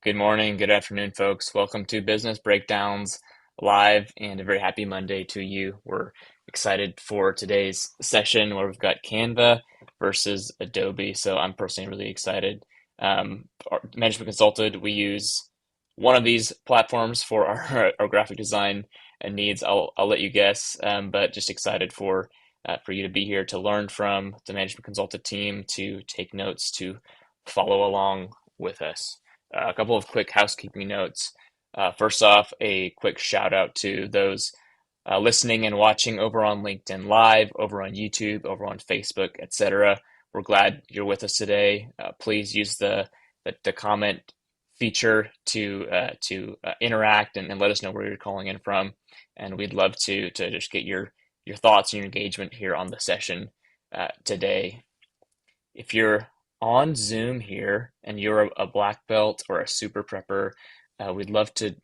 Good morning, good afternoon, folks. Welcome to Business Breakdowns Live, and a very happy Monday to you. We're excited for today's session where we've got Canva versus Adobe. So I'm personally really excited. Our management consultant, we use one of these platforms for our graphic design needs. I'll let you guess, but just excited for you to be here to learn from the management consultant team, to take notes, to follow along with us. A couple of quick housekeeping notes. First off, a quick shout out to those listening and watching over on LinkedIn Live, over on YouTube, over on Facebook, etc. We're glad you're with us today. Please use the comment feature to interact and let us know where you're calling in from, and we'd love to just get your thoughts and your engagement here on the session today. If you're on Zoom here and you're a black belt or a super prepper, we'd love to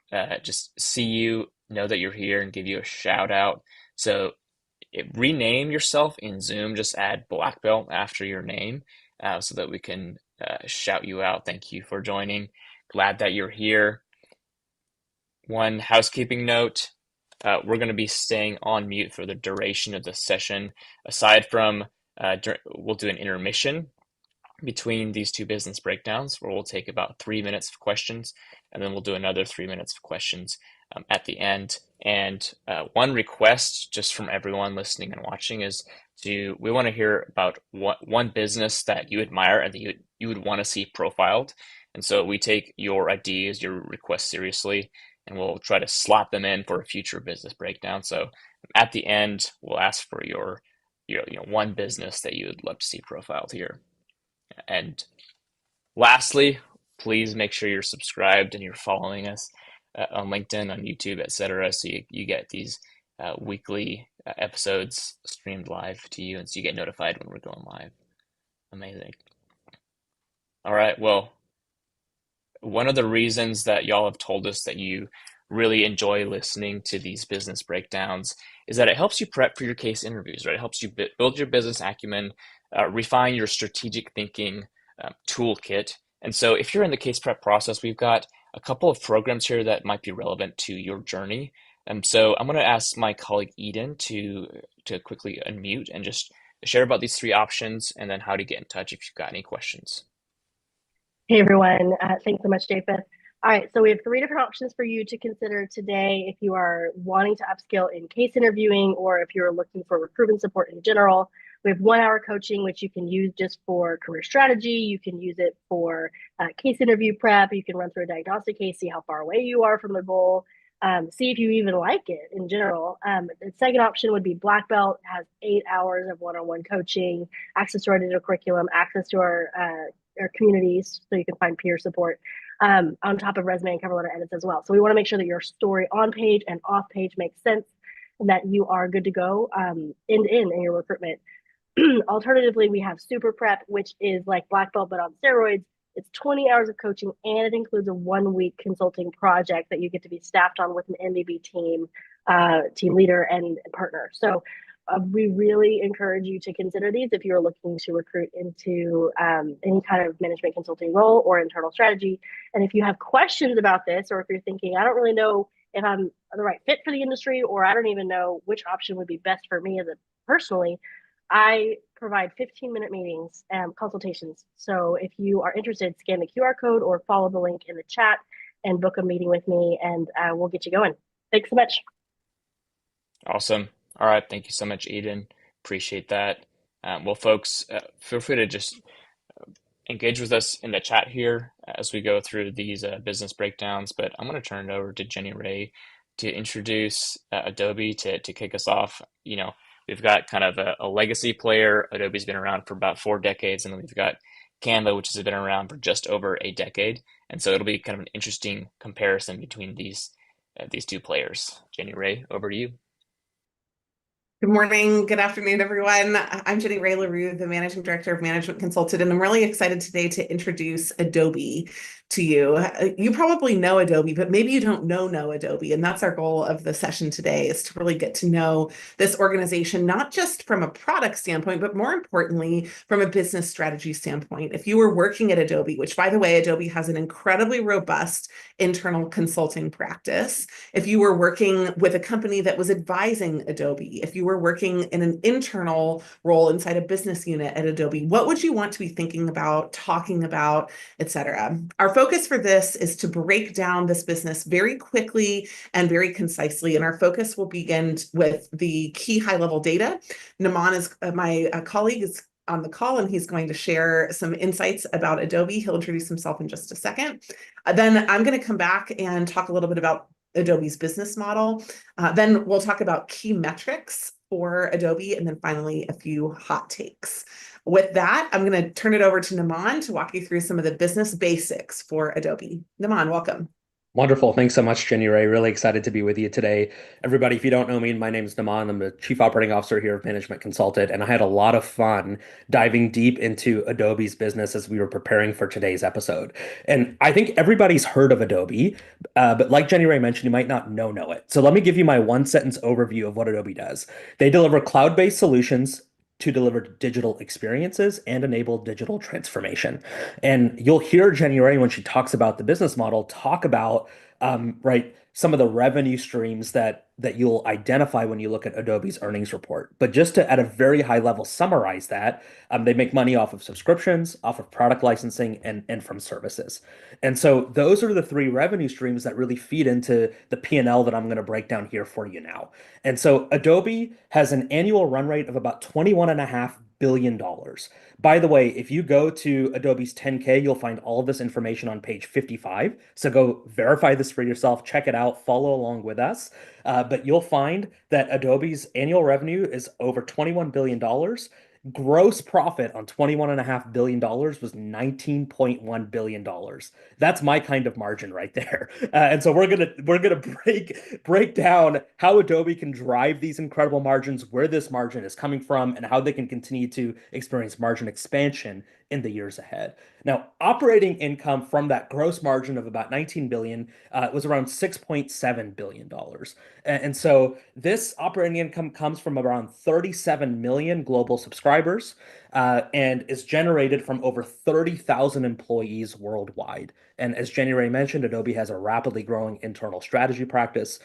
just see you, know that you're here, and give you a shout out. So rename yourself in Zoom, just add black belt after your name so that we can shout you out. Thank you for joining. Glad that you're here. One housekeeping note. We're going to be staying on mute for the duration of the session. Aside from, we'll do an intermission between these two business breakdowns where we'll take about 3 minutes of questions, and then we'll do another 3 minutes of questions at the end. And one request just from everyone listening and watching is we want to hear about one business that you admire and that you would want to see profiled. And so we take your ideas, your requests seriously, and we'll try to slot them in for a future business breakdown. So at the end, we'll ask for your one business that you would love to see profiled here. And lastly, please make sure you're subscribed and you're following us on LinkedIn, on YouTube, etc. So you get these weekly episodes streamed live to you, and so you get notified when we're going live. Amazing. All right, well, one of the reasons that y'all have told us that you really enjoy listening to these business breakdowns is that it helps you prep for your case interviews, right? It helps you build your business acumen, refine your strategic thinking toolkit. And so if you're in the case prep process, we've got a couple of programs here that might be relevant to your journey. And so I'm going to ask my colleague Eden to quickly unmute and just share about these three options and then how to get in touch if you've got any questions. Hey everyone, thanks so much, Japheth. All right, so we have three different options for you to consider today if you are wanting to upskill in case interviewing or if you're looking for recruitment support in general. We have 1 hour coaching, which you can use just for career strategy. You can use it for case interview prep. You can run through a diagnostic case, see how far away you are from the goal, see if you even like it in general. The second option would be Black Belt, has 8 hours of one-on-one coaching, access to our digital curriculum, access to our communities so you can find peer support on top of resume and cover letter edits as well. So we want to make sure that your story on page and off page makes sense and that you are good to go end to end in your recruitment. Alternatively, we have Super Prep, which is like Black Belt but on steroids. It's 20 hours of coaching and it includes a 1 week consulting project that you get to be staffed on with an MDB team, team leader and partner. So we really encourage you to consider these if you're looking to recruit into any kind of management consulting role or internal strategy. And if you have questions about this, or if you're thinking, I don't really know if I'm the right fit for the industry, or I don't even know which option would be best for me as a personally, I provide 15-minute meetings and consultations. So if you are interested, scan the QR code or follow the link in the chat and book a meeting with me, and we'll get you going. Thanks so much. Awesome. All right. Thank you so much, Eden. Appreciate that. Well, folks, feel free to just engage with us in the chat here as we go through these business breakdowns. But I'm going to turn it over to Jenny Ray to introduce Adobe to kick us off. We've got kind of a legacy player. Adobe's been around for about 4 decades, and then we've got Canva, which has been around for just over a decade. And so it'll be kind of an interesting comparison between these two players. Jenny Ray, over to you. Good morning, good afternoon, everyone. I'm Jenny Roux, the Managing Director of Management Consulted, and I'm really excited today to introduce Adobe to you. You probably know Adobe, but maybe you don't know Adobe, and that's our goal of the session today, is to really get to know this organization, not just from a product standpoint, but more importantly, from a business strategy standpoint. If you were working at Adobe, which by the way, Adobe has an incredibly robust internal consulting practice. If you were working with a company that was advising Adobe, if you were working in an internal role inside a business unit at Adobe, what would you want to be thinking about, talking about, etc.? Our focus for this is to break down this business very quickly and very concisely. And our focus will begin with the key high-level data. Namaan is my colleague, is on the call, and he's going to share some insights about Adobe. He'll introduce himself in just a second. Then I'm going to come back and talk a little bit about Adobe's business model. Then we'll talk about key metrics for Adobe, and then finally a few hot takes. With that, I'm going to turn it over to Namaan to walk you through some of the business basics for Adobe. Namaan, welcome. Wonderful. Thanks so much, Jenny Ray. Really excited to be with you today. Everybody, if you don't know me, my name is Namaan. I'm the Chief Operating Officer here of Management Consulted, and I had a lot of fun diving deep into Adobe's business as we were preparing for today's episode. And I think everybody's heard of Adobe, but like Jenny Ray mentioned, you might not know it. So let me give you my one sentence overview of what Adobe does. They deliver cloud-based solutions to deliver digital experiences and enable digital transformation. And you'll hear Jenny Ray when she talks about the business model talk about right, some of the revenue streams that you'll identify when you look at Adobe's earnings report. But just to, at a very high level, summarize that, they make money off of subscriptions, off of product licensing, and from services. And so those are the three revenue streams that really feed into the P&L that I'm going to break down here for you now. And so Adobe has an annual run rate of about $21.5 billion. By the way, if you go to Adobe's 10K, you'll find all of this information on page 55. So go verify this for yourself, check it out, follow along with us. But you'll find that Adobe's annual revenue is over $21 billion. Gross profit on $21.5 billion was $19.1 billion. That's my kind of margin right there. And so we're gonna break down how Adobe can drive these incredible margins, where this margin is coming from, and how they can continue to experience margin expansion in the years ahead. Now, operating income from that gross margin of about 19 billion was around $6.7 billion. And so this operating income comes from around 37 million global subscribers and is generated from over 30,000 employees worldwide. And as Jenny Ray mentioned, Adobe has a rapidly growing internal strategy practice.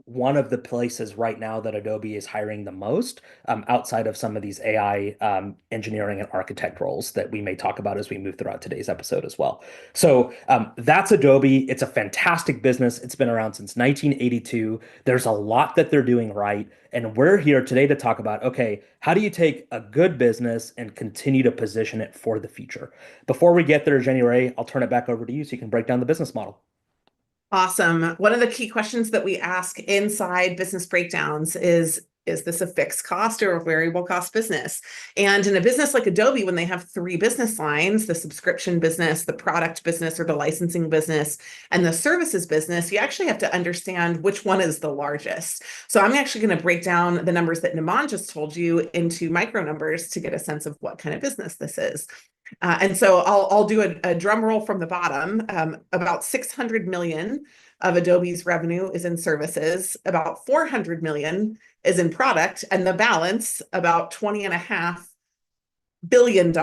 One of the places right now that Adobe is hiring the most, outside of some of these AI engineering and architect roles that we may talk about as we move throughout today's episode as well. So that's Adobe. It's a fantastic business. It's been around since 1982. There's a lot that they're doing right. And we're here today to talk about, okay, how do you take a good business and continue to position it for the future? Before we get there, Jenny Ray, I'll turn it back over to you so you can break down the business model. Awesome. One of the key questions that we ask inside business breakdowns is this a fixed cost or a variable cost business? And in a business like Adobe, when they have three business lines, the subscription business, the product business, or the licensing business, and the services business, you actually have to understand which one is the largest. So I'm actually going to break down the numbers that Namaan just told you into micro numbers to get a sense of what kind of business this is. And so I'll do a drum roll from the bottom. About 600 million of Adobe's revenue is in services, about 400 million is in product, and the balance, about 20.5 billion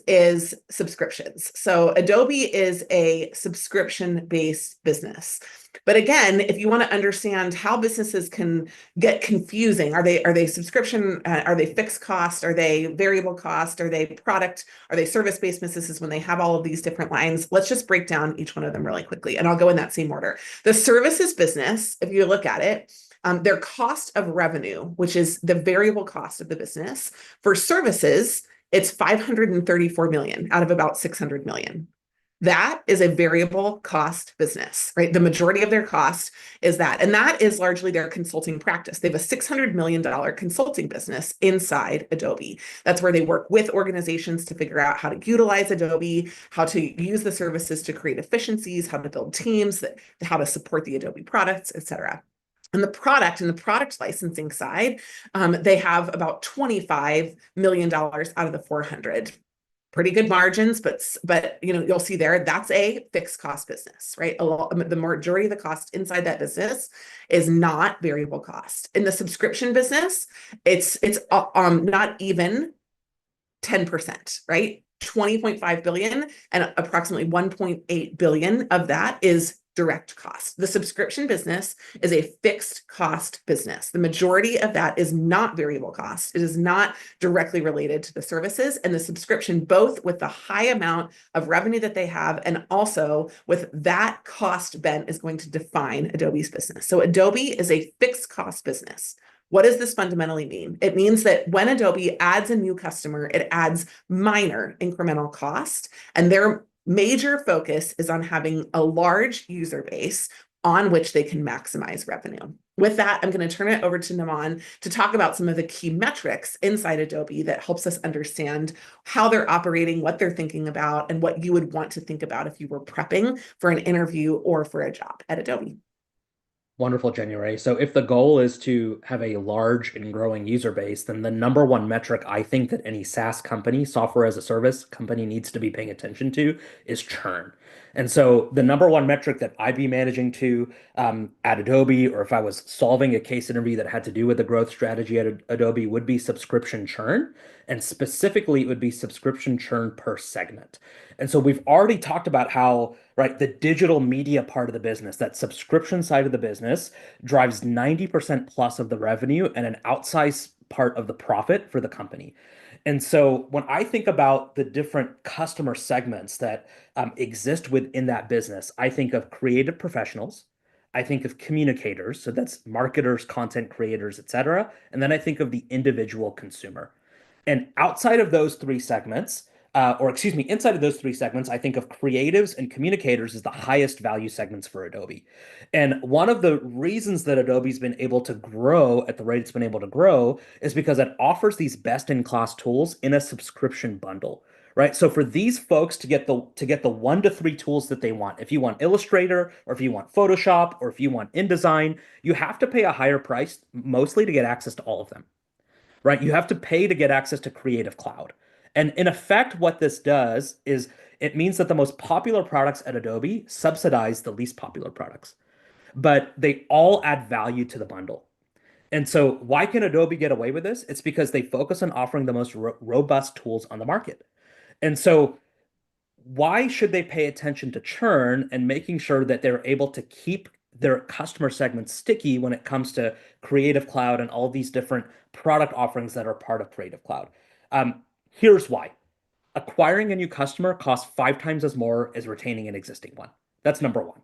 is subscriptions. So Adobe is a subscription-based business. But again, if you want to understand how businesses can get confusing, are they subscription? Are they fixed cost? Are they variable cost? Are they product? Are they service-based businesses when they have all of these different lines? Let's just break down each one of them really quickly, and I'll go in that same order. The services business, if you look at it, their cost of revenue, which is the variable cost of the business, for services, it's 534 million out of about 600 million. That is a variable cost business, right? The majority of their cost is that. And that is largely their consulting practice. They have a $600 million consulting business inside Adobe. That's where they work with organizations to figure out how to utilize Adobe, how to use the services to create efficiencies, how to build teams, how to support the Adobe products, et cetera. And the product licensing side, they have about $25 million out of the 400. Pretty good margins, but you'll see there that's a fixed cost business, right? The majority of the cost inside that business is not variable cost. In the subscription business, it's not even 10%, right? 20.5 billion and approximately 1.8 billion of that is direct cost. The subscription business is a fixed cost business. The majority of that is not variable cost. It is not directly related to the services and the subscription, both with the high amount of revenue that they have and also with that cost bent is going to define Adobe's business. So Adobe is a fixed cost business. What does this fundamentally mean? It means that when Adobe adds a new customer, it adds minor incremental cost, and their major focus is on having a large user base on which they can maximize revenue. With that, I'm going to turn it over to Namaan to talk about some of the key metrics inside Adobe that helps us understand how they're operating, what they're thinking about, and what you would want to think about if you were prepping for an interview or for a job at Adobe. Wonderful, January. So if the goal is to have a large and growing user base, then the number one metric I think that any SaaS company, software as a service company, needs to be paying attention to is churn. And so the number one metric that I'd be managing to at Adobe, or if I was solving a case interview that had to do with the growth strategy at Adobe, would be subscription churn. And specifically, it would be subscription churn per segment. And so we've already talked about how, right, the digital media part of the business, that subscription side of the business, drives 90% plus of the revenue and an outsized part of the profit for the company. And so when I think about the different customer segments that exist within that business, I think of creative professionals, I think of communicators, so that's marketers, content creators, etc. And then I think of the individual consumer. And outside of those three segments, or excuse me, inside of those three segments, I think of creatives and communicators as the highest value segments for Adobe. And one of the reasons that Adobe's been able to grow at the rate it's been able to grow is because it offers these best-in-class tools in a subscription bundle. Right. So for these folks to get the 1 to 3 tools that they want, if you want Illustrator or if you want Photoshop or if you want InDesign, you have to pay a higher price mostly to get access to all of them. Right? You have to pay to get access to Creative Cloud. And in effect, what this does is it means that the most popular products at Adobe subsidize the least popular products, but they all add value to the bundle. And so why can Adobe get away with this? It's because they focus on offering the most robust tools on the market. And so why should they pay attention to churn and making sure that they're able to keep their customer segments sticky when it comes to Creative Cloud and all these different product offerings that are part of Creative Cloud? Here's why. Acquiring a new customer costs 5 times as more as retaining an existing one. That's number one.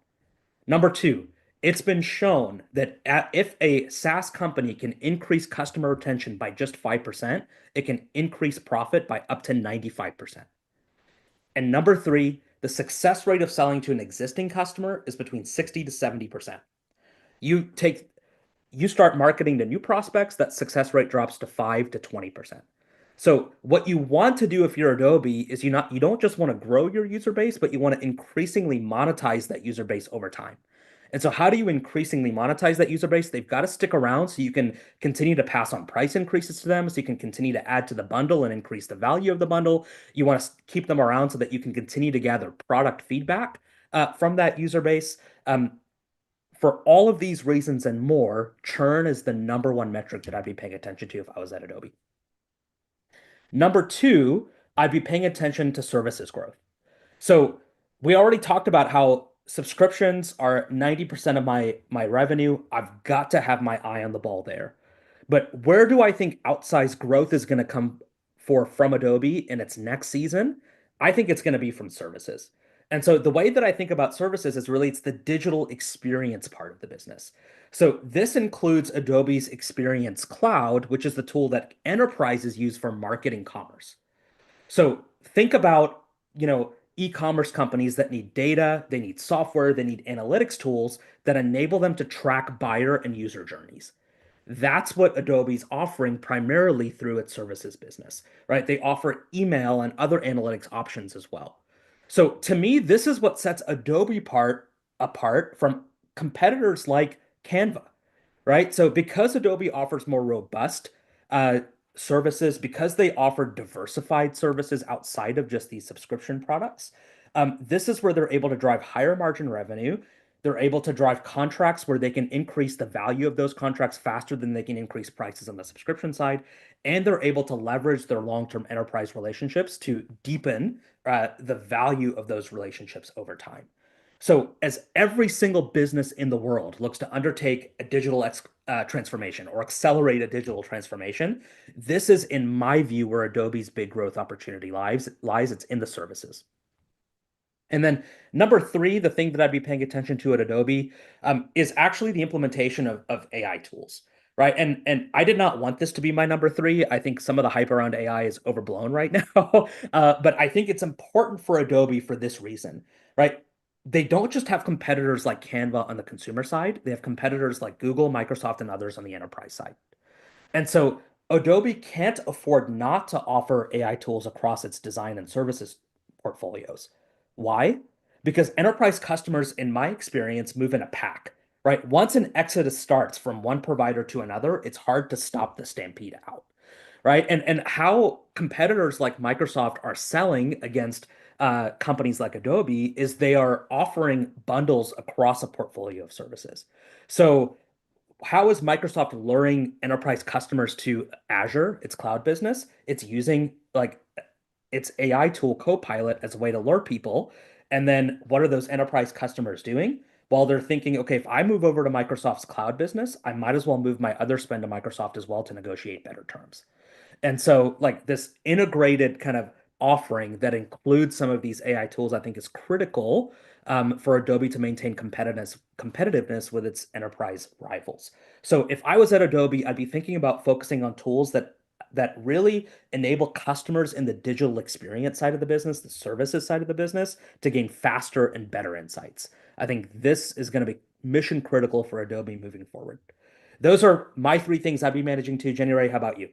Number two, it's been shown that if a SaaS company can increase customer retention by just 5%, it can increase profit by up to 95%. And number three, the success rate of selling to an existing customer is between 60 to 70%. You start marketing to new prospects, that success rate drops to 5 to 20%. So what you want to do if you're Adobe is you don't just want to grow your user base, but you want to increasingly monetize that user base over time. And so how do you increasingly monetize that user base? They've got to stick around so you can continue to pass on price increases to them, so you can continue to add to the bundle and increase the value of the bundle. You want to keep them around so that you can continue to gather product feedback from that user base. For all of these reasons and more, churn is the number one metric that I'd be paying attention to if I was at Adobe. Number two, I'd be paying attention to services growth. So we already talked about how subscriptions are 90% of my revenue. I've got to have my eye on the ball there. But where do I think outsized growth is going to come from Adobe in its next season? I think it's going to be from services. And so the way that I think about services is really it's the digital experience part of the business. So this includes Adobe's Experience Cloud, which is the tool that enterprises use for marketing commerce. So think about, e-commerce companies that need data, they need software, they need analytics tools that enable them to track buyer and user journeys. That's what Adobe's offering primarily through its services business, right? They offer email and other analytics options as well. So to me, this is what sets Adobe apart from competitors like Canva, right? So because Adobe offers more robust uh, services, because they offer diversified services outside of just these subscription products, this is where they're able to drive higher margin revenue. They're able to drive contracts where they can increase the value of those contracts faster than they can increase prices on the subscription side. And they're able to leverage their long-term enterprise relationships to deepen the value of those relationships over time. So, as every single business in the world looks to undertake a digital transformation or accelerate a digital transformation, this is, in my view, where Adobe's big growth opportunity lies. It's in the services. And then number three, the thing that I'd be paying attention to at Adobe is actually the implementation of AI tools, right? And I did not want this to be my number three. I think some of the hype around AI is overblown right now, but I think it's important for Adobe for this reason, right? They don't just have competitors like Canva on the consumer side; they have competitors like Google, Microsoft, and others on the enterprise side. And so Adobe can't afford not to offer AI tools across its design and services portfolios. Why? Because enterprise customers, in my experience, move in a pack, right? Once an exodus starts from one provider to another, it's hard to stop the stampede out, right? And how competitors like Microsoft are selling against companies like Adobe is they are offering bundles across a portfolio of services. So how is Microsoft luring enterprise customers to Azure, its cloud business? It's using like its AI tool Copilot as a way to lure people. And then what are those enterprise customers doing? Well, they're thinking, okay, if I move over to Microsoft's cloud business, I might as well move my other spend to Microsoft as well to negotiate better terms. And so, like this integrated kind of offering that includes some of these AI tools, I think is critical for Adobe to maintain competitiveness with its enterprise rivals. So, if I was at Adobe, I'd be thinking about focusing on tools that really enable customers in the digital experience side of the business, the services side of the business, to gain faster and better insights. I think this is going to be mission critical for Adobe moving forward. Those are my three things I'd be managing to. Jenny Ray, how about you?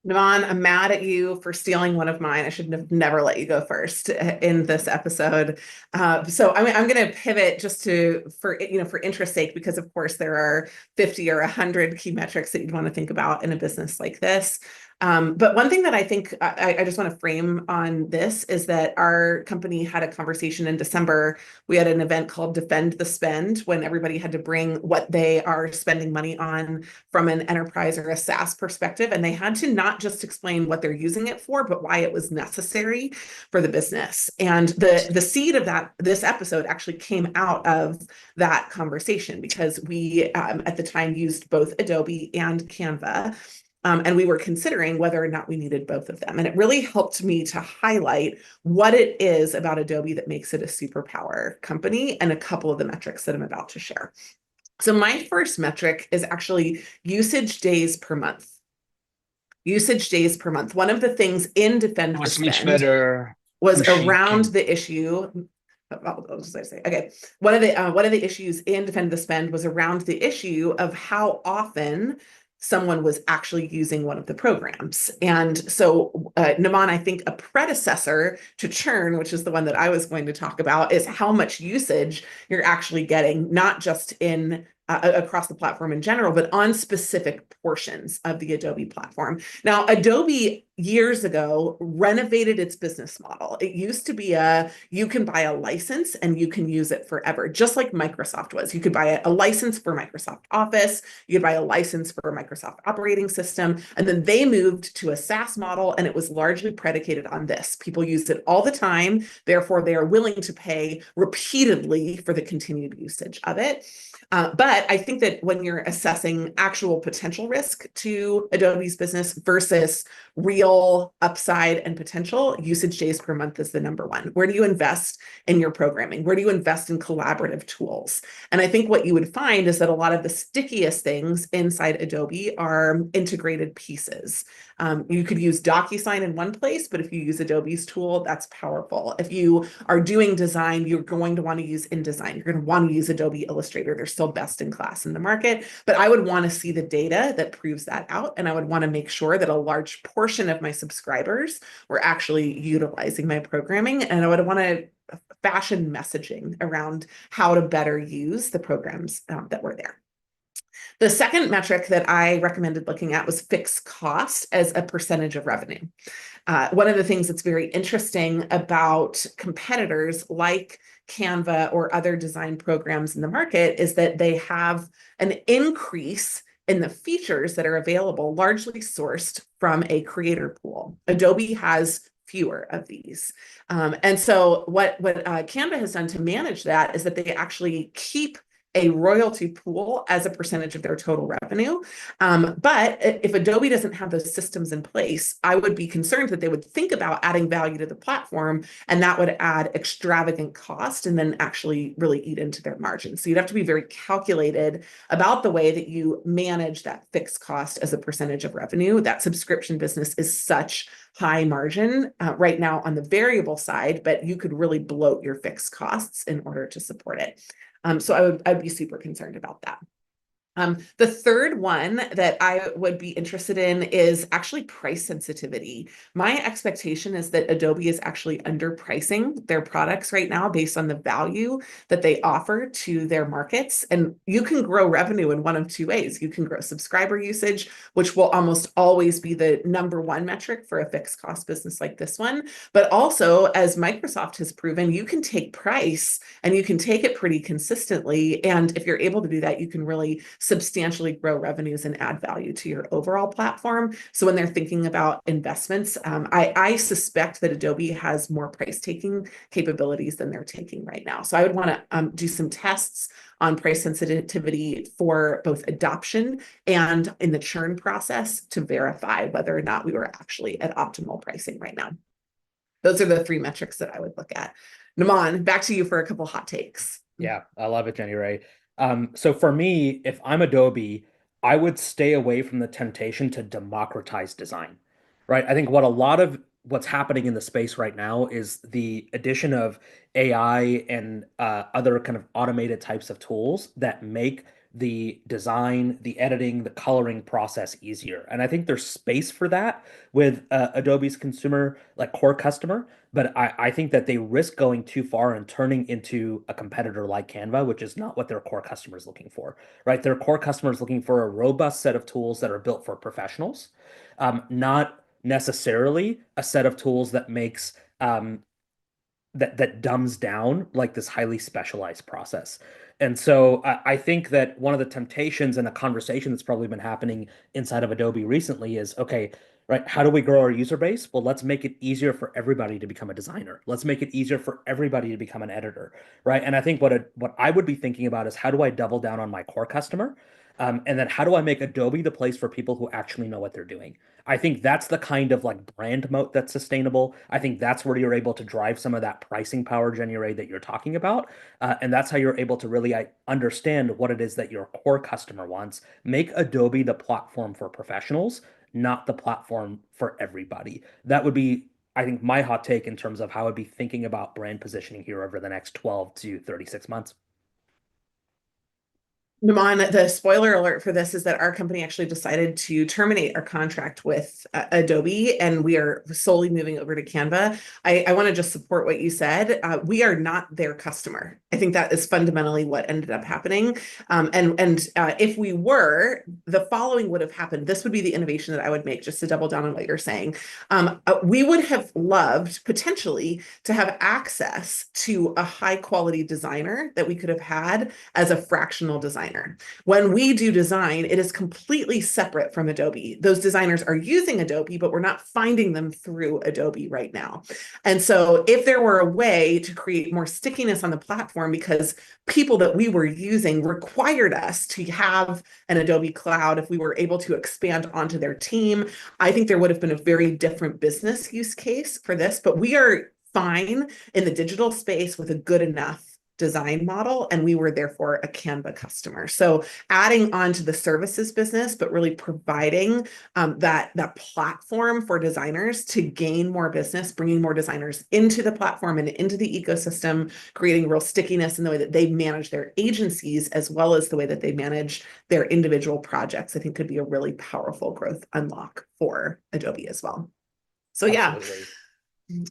Namaan, I'm mad at you for stealing one of mine. I should have never let you go first in this episode. So I'm going to pivot just for interest sake, because of course there are 50 or 100 key metrics that you'd want to think about in a business like this. But one thing that I think I just want to frame on this is that our company had a conversation in December. We had an event called Defend the Spend, when everybody had to bring what they are spending money on from an enterprise or a SaaS perspective. And they had to not just explain what they're using it for, but why it was necessary for the business. And the seed of this episode actually came out of that conversation, because we at the time used both Adobe and Canva. And we were considering whether or not we needed both of them. And it really helped me to highlight what it is about Adobe that makes it a superpower company, and a couple of the metrics that I'm about to share. So my first metric is actually usage days per month. Usage days per month. One of the things in Defend the was much Spend better was if she around can. the issue. I'll just say, okay. One of the issues in Defend the Spend was around the issue of how often someone was actually using one of the programs. And so, Namaan, I think a predecessor to churn, which is the one that I was going to talk about, is how much usage you're actually getting, not just in across the platform in general, but on specific portions of the Adobe platform. Now, Adobe years ago renovated its business model. It used to be you can buy a license and you can use it forever, just like Microsoft was. You could buy a license for Microsoft Office, you could buy a license for a Microsoft operating system, and then they moved to a SaaS model, and it was largely predicated on this. People use it all the time, therefore they are willing to pay repeatedly for the continued usage of it. But I think that when you're assessing actual potential risk to Adobe's business versus real upside and potential, usage days per month is the number one. Where do you invest in your programming? Where do you invest in collaborative tools? And I think what you would find is that a lot of the stickiest things inside Adobe are integrated pieces. You could use DocuSign in one place, but if you use Adobe's tool, that's powerful. If you are doing design, you're going to want to use InDesign. You're going to want to use Adobe Illustrator. They're still best in class in the market, but I would want to see the data that proves that out. And I would want to make sure that a large portion of my subscribers were actually utilizing my programming. And I would want to fashion messaging around how to better use the programs that were there. The second metric that I recommended looking at was fixed cost as a percentage of revenue. One of the things that's very interesting about competitors like Canva or other design programs in the market is that they have an increase in the features that are available, largely sourced from a creator pool. Adobe has fewer of these. And so what Canva has done to manage that is that they actually keep a royalty pool as a percentage of their total revenue. But if Adobe doesn't have those systems in place, I would be concerned that they would think about adding value to the platform, and that would add extravagant cost and then actually really eat into their margins. So you'd have to be very calculated about the way that you manage that fixed cost as a percentage of revenue. That subscription business is such high margin right now on the variable side, but you could really bloat your fixed costs in order to support it. So I'd be super concerned about that. The third one that I would be interested in is actually price sensitivity. My expectation is that Adobe is actually underpricing their products right now based on the value that they offer to their markets. And you can grow revenue in one of two ways. You can grow subscriber usage, which will almost always be the number one metric for a fixed cost business like this one. But also, as Microsoft has proven, you can take price and you can take it pretty consistently. And if you're able to do that, you can really substantially grow revenues and add value to your overall platform. So when they're thinking about investments, I suspect that Adobe has more price taking capabilities than they're taking right now. So I would want to do some tests on price sensitivity for both adoption and in the churn process to verify whether or not we were actually at optimal pricing right now. Those are the three metrics that I would look at. Namaan, back to you for a couple hot takes. Yeah, I love it, Jenny Ray. So for me, if I'm Adobe, I would stay away from the temptation to democratize design, right? I think what a lot of what's happening in the space right now is the addition of AI and other kind of automated types of tools that make the design, the editing, the coloring process easier. And I think there's space for that with Adobe's consumer, like core customer. But I think that they risk going too far and turning into a competitor like Canva, which is not what their core customer is looking for, right? Their core customer is looking for a robust set of tools that are built for professionals, not necessarily a set of tools that makes that dumbs down like this highly specialized process. And so I think that one of the temptations and a conversation that's probably been happening inside of Adobe recently is, okay, right, how do we grow our user base? Well, let's make it easier for everybody to become a designer. Let's make it easier for everybody to become an editor, right? And I think what I would be thinking about is how do I double down on my core customer? And then how do I make Adobe the place for people who actually know what they're doing? I think that's the kind of like brand moat that's sustainable. I think that's where you're able to drive some of that pricing power, Jenny Ray, that you're talking about. And that's how you're able to really understand what it is that your core customer wants. Make Adobe the platform for professionals, not the platform for everybody. That would be, I think, my hot take in terms of how I'd be thinking about brand positioning here over the next 12 to 36 months. Namaan, the spoiler alert for this is that our company actually decided to terminate our contract with Adobe, and we are solely moving over to Canva. I want to just support what you said. We are not their customer. I think that is fundamentally what ended up happening. And if we were, the following would have happened. This would be the innovation that I would make, just to double down on what you're saying. We would have loved potentially to have access to a high quality designer that we could have had as a fractional designer. When we do design, it is completely separate from Adobe. Those designers are using Adobe, but we're not finding them through Adobe right now. And so if there were a way to create more stickiness on the platform, because people that we were using required us to have an Adobe Cloud, if we were able to expand onto their team, I think there would have been a very different business use case for this. But we are fine in the digital space with a good enough design model, and we were therefore a Canva customer. So adding on to the services business, but really providing that platform for designers to gain more business, bringing more designers into the platform and into the ecosystem, creating real stickiness in the way that they manage their agencies, as well as the way that they manage their individual projects, I think could be a really powerful growth unlock for Adobe as well. So yeah. Absolutely.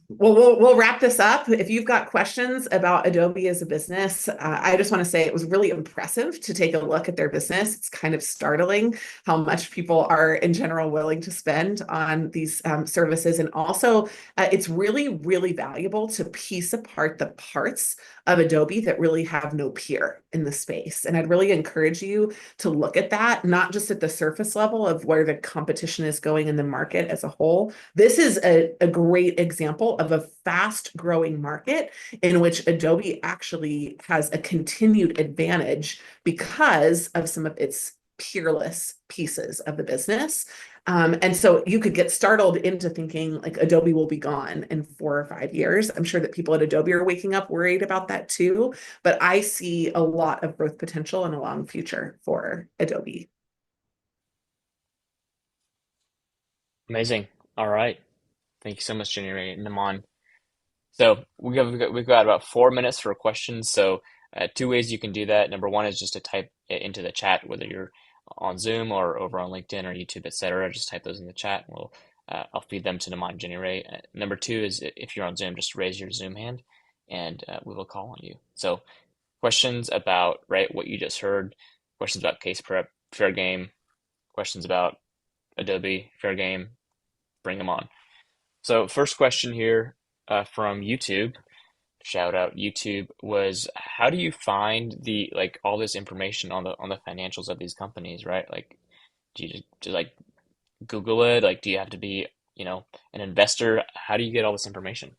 Well, we'll wrap this up. If you've got questions about Adobe as a business, I just want to say it was really impressive to take a look at their business. It's kind of startling how much people are in general willing to spend on these services. And also, it's really, really valuable to piece apart the parts of Adobe that really have no peer in the space. And I'd really encourage you to look at that, not just at the surface level of where the competition is going in the market as a whole. This is a great example of a fast growing market in which Adobe actually has a continued advantage because of some of its peerless pieces of the business. And so you could get startled into thinking like Adobe will be gone in 4 or 5 years. I'm sure that people at Adobe are waking up worried about that too, but I see a lot of growth potential and a long future for Adobe. Amazing. All right. Thank you so much, Jenny Ray and Namaan. So we've got about 4 minutes for questions. So two ways you can do that. Number one is just to type it into the chat, whether you're on Zoom or over on LinkedIn or YouTube, etc. Just type those in the chat. And I'll feed them to Namaan and Jenny Ray. Number two is if you're on Zoom, just raise your Zoom hand, and we will call on you. So questions about what you just heard, questions about case prep, fair game, questions about Adobe, fair game, bring them on. So first question here from YouTube, shout out YouTube, was how do you find the all this information on the financials of these companies, right? Like, do you just like Google it? Like, do you have to be, an investor? How do you get all this information?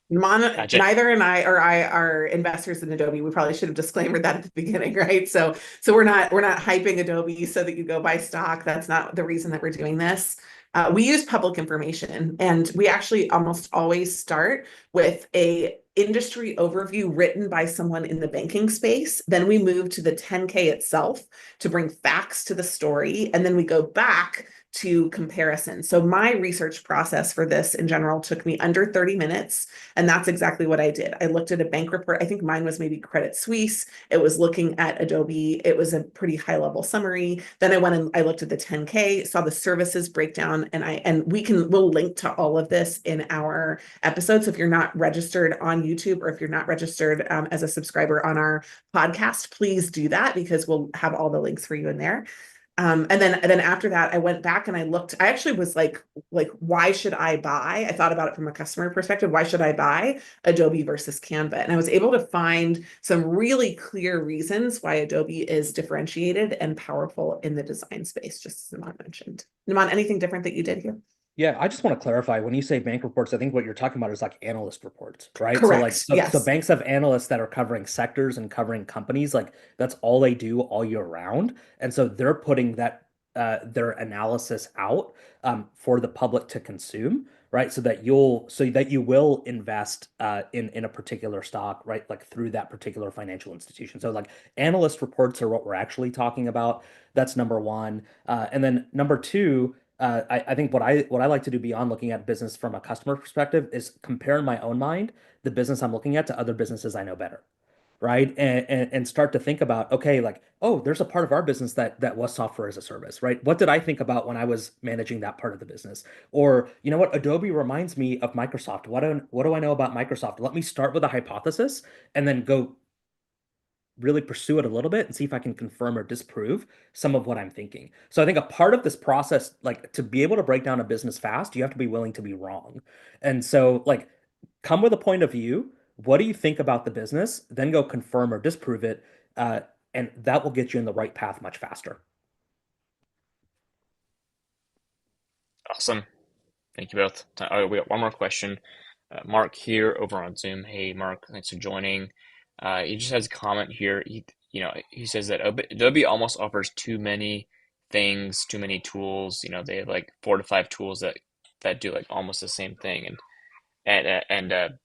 Jen, Neither and I or I are investors in Adobe. We probably should have disclaimed that at the beginning, right? So we're not hyping Adobe so that you go buy stock. That's not the reason that we're doing this. We use public information, and we actually almost always start with a industry overview written by someone in the banking space. Then we move to the 10K itself to bring facts to the story, and then we go back to comparison. So my research process for this in general took me under 30 minutes. And that's exactly what I did. I looked at a bank report. I think mine was maybe Credit Suisse. It was looking at Adobe. It was a pretty high level summary. Then I went and I looked at the 10K, saw the services breakdown, and we'll link to all of this in our episode. So if you're not registered on YouTube or if you're not registered as a subscriber on our podcast, please do that because we'll have all the links for you in there. And then after that, I went back and I looked. I actually was like, why should I buy? I thought about it from a customer perspective. Why should I buy Adobe versus Canva? And I was able to find some really clear reasons why Adobe is differentiated and powerful in the design space, just as Namaan mentioned. Namaan, anything different that you did here? Yeah, I just want to clarify when you say bank reports, I think what you're talking about is like analyst reports, right? So like Correct. so Yes. banks have analysts that are covering sectors and covering companies, like that's all they do all year round. And so they're putting that their analysis out for the public to consume, right? So that you will invest in a particular stock, right? Like through that particular financial institution. So like analyst reports are what we're actually talking about. That's number one. And then number two, I think what I like to do beyond looking at business from a customer perspective is compare in my own mind the business I'm looking at to other businesses I know better, right? And start to think about, okay, like, oh, there's a part of our business that was software as a service, right? What did I think about when I was managing that part of the business? Or, you know what, Adobe reminds me of Microsoft. What do I know about Microsoft? Let me start with a hypothesis and then go really pursue it a little bit and see if I can confirm or disprove some of what I'm thinking. So I think a part of this process, like to be able to break down a business fast, you have to be willing to be wrong. And so like come with a point of view. What do you think about the business? Then go confirm or disprove it. Uh, and that will get you in the right path much faster. awesome. Thank you both. Oh, we got one more question. Mark here over on Zoom. Hey, Mark, thanks for joining. He just has a comment here. He says that Adobe almost offers too many things, too many tools. They have like 4 to 5 tools that do like almost the same thing, and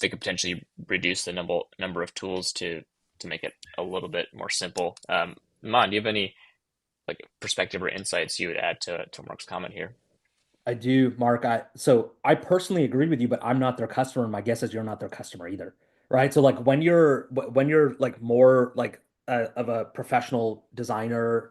they could potentially reduce the number of tools to make it a little bit more simple. Mon, do you have any like perspective or insights you would add to Mark's comment here? I do, Mark. So I personally agreed with you, but I'm not their customer. And my guess is you're not their customer either, right? So like when you're like more like of a professional designer,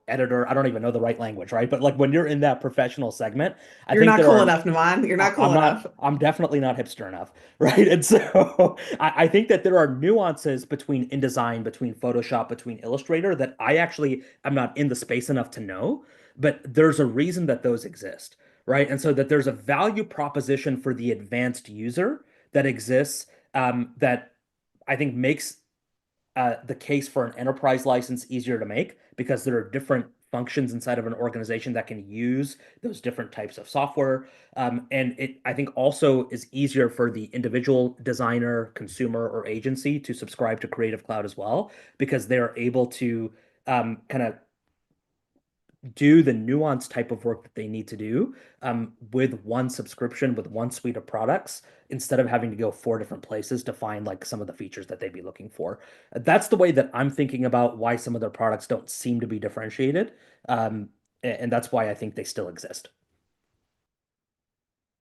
editor. I don't even know the right language, right? But like when you're in that professional segment, I You're think not there cool are. enough, Namaan. You're not cool enough. I'm definitely not hipster enough, right? And so I think that there are nuances between InDesign, between Photoshop, between Illustrator that I actually am not in the space enough to know, but there's a reason that those exist, right? And so that there's a value proposition for the advanced user that exists, that I think makes the case for an enterprise license easier to make because there are different functions inside of an organization that can use those different types of software. And it, I think, also is easier for the individual designer, consumer, or agency to subscribe to Creative Cloud as well because they're able to kind of do the nuanced type of work that they need to do with one subscription, with one suite of products, instead of having to go four different places to find like some of the features that they'd be looking for. That's the way that I'm thinking about why some of their products don't seem to be differentiated. And that's why I think they still exist.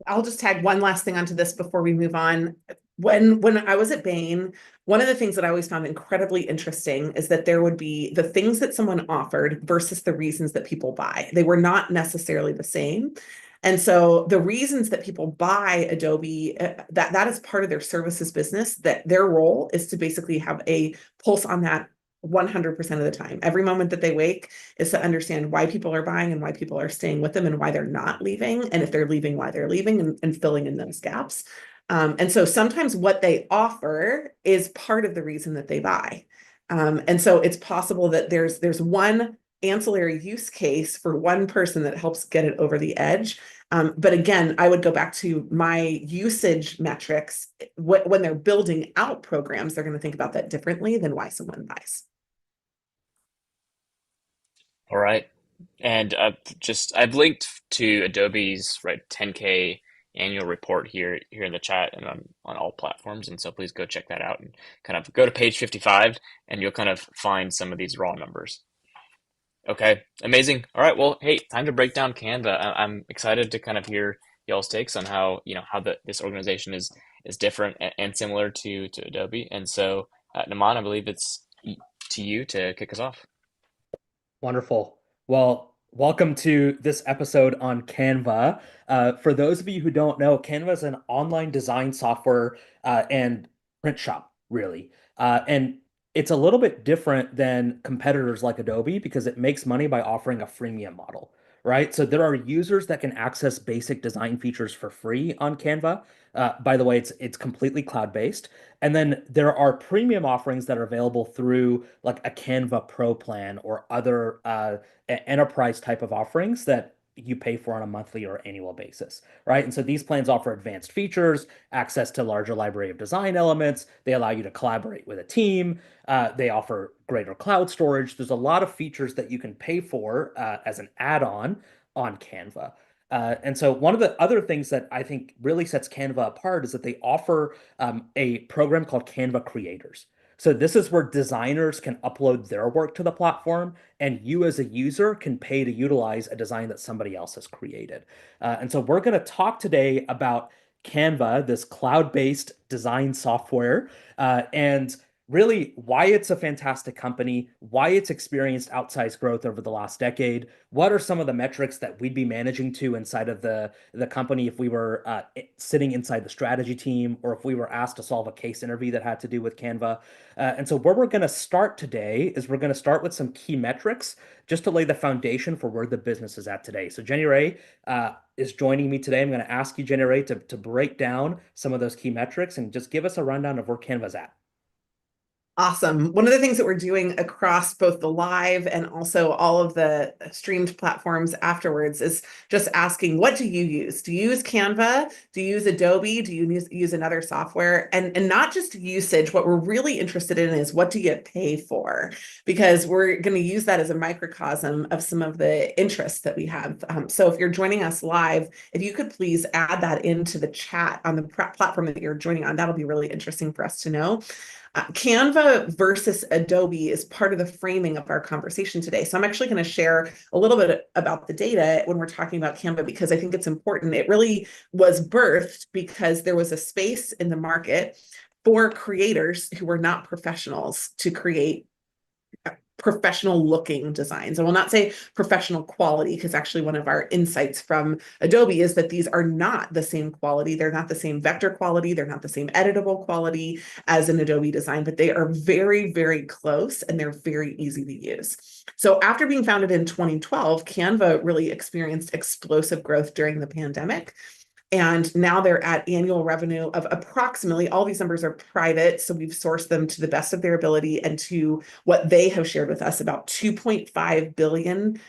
I'll just tag one last thing onto this before we move on. When I was at Bain, one of the things that I always found incredibly interesting is that there would be the things that someone offered versus the reasons that people buy. They were not necessarily the same. And so the reasons that people buy Adobe, that is part of their services business, that their role is to basically have a pulse on that 100% of the time. Every moment that they wake is to understand why people are buying and why people are staying with them and why they're not leaving. And if they're leaving, why they're leaving, and filling in those gaps. And so sometimes what they offer is part of the reason that they buy. And so it's possible that there's one ancillary use case for one person that helps get it over the edge. But again, I would go back to my usage metrics. When they're building out programs, they're going to think about that differently than why someone buys. All right. And I've linked to Adobe's 10K annual report here in the chat and on all platforms. And so please go check that out and kind of go to page 55 and you'll kind of find some of these raw numbers. Okay, amazing. All right, well, hey, time to break down Canva. I'm excited to kind of hear y'all's takes on how how this organization is different and similar to Adobe. And so, Naman, I believe it's to you to kick us off. Wonderful. Well, welcome to this episode on Canva. For those of you who don't know, Canva is an online design software and print shop, really. And it's a little bit different than competitors like Adobe because it makes money by offering a freemium model, right? So there are users that can access basic design features for free on Canva. By the way, it's completely cloud-based. And then there are premium offerings that are available through like a Canva Pro plan or other enterprise type of offerings that you pay for on a monthly or annual basis, right? And so these plans offer advanced features, access to larger library of design elements. They allow you to collaborate with a team. They offer greater cloud storage. There's a lot of features that you can pay for as an add-on on Canva. And so one of the other things that I think really sets Canva apart is that they offer a program called Canva Creators. So this is where designers can upload their work to the platform, and you as a user can pay to utilize a design that somebody else has created. And so we're going to talk today about Canva, this cloud-based design software, and really why it's a fantastic company, why it's experienced outsized growth over the last decade. What are some of the metrics that we'd be managing to inside of the company if we were sitting inside the strategy team or if we were asked to solve a case interview that had to do with Canva. And so where we're going to start today is we're going to start with some key metrics just to lay the foundation for where the business is at today. So Jenny Ray is joining me today. I'm going to ask you, Jenny Ray, to break down some of those key metrics and just give us a rundown of where Canva's at. Awesome. One of the things that we're doing across both the live and also all of the streamed platforms afterwards is just asking, what do you use? Do you use Canva? Do you use Adobe? Do you use another software? And not just usage. What we're really interested in is what do you pay for? Because we're going to use that as a microcosm of some of the interests that we have. So if you're joining us live, if you could please add that into the chat on the platform that you're joining on, that'll be really interesting for us to know. Canva versus Adobe is part of the framing of our conversation today. So I'm actually going to share a little bit about the data when we're talking about Canva, because I think it's important. It really was birthed because there was a space in the market for creators who were not professionals to create professional looking designs. I will not say professional quality, because actually one of our insights from Adobe is that these are not the same quality. They're not the same vector quality. They're not the same editable quality as an Adobe design, but they are very, very close and they're very easy to use. So after being founded in 2012, Canva really experienced explosive growth during the pandemic. And now they're at annual revenue of approximately, all these numbers are private, so we've sourced them to the best of their ability and to what they have shared with us, about $2.5 billion.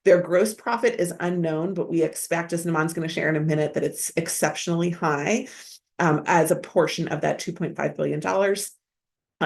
Their gross profit is unknown, but we expect, as Namaan's going to share in a minute, that it's exceptionally high as a portion of that $2.5 billion.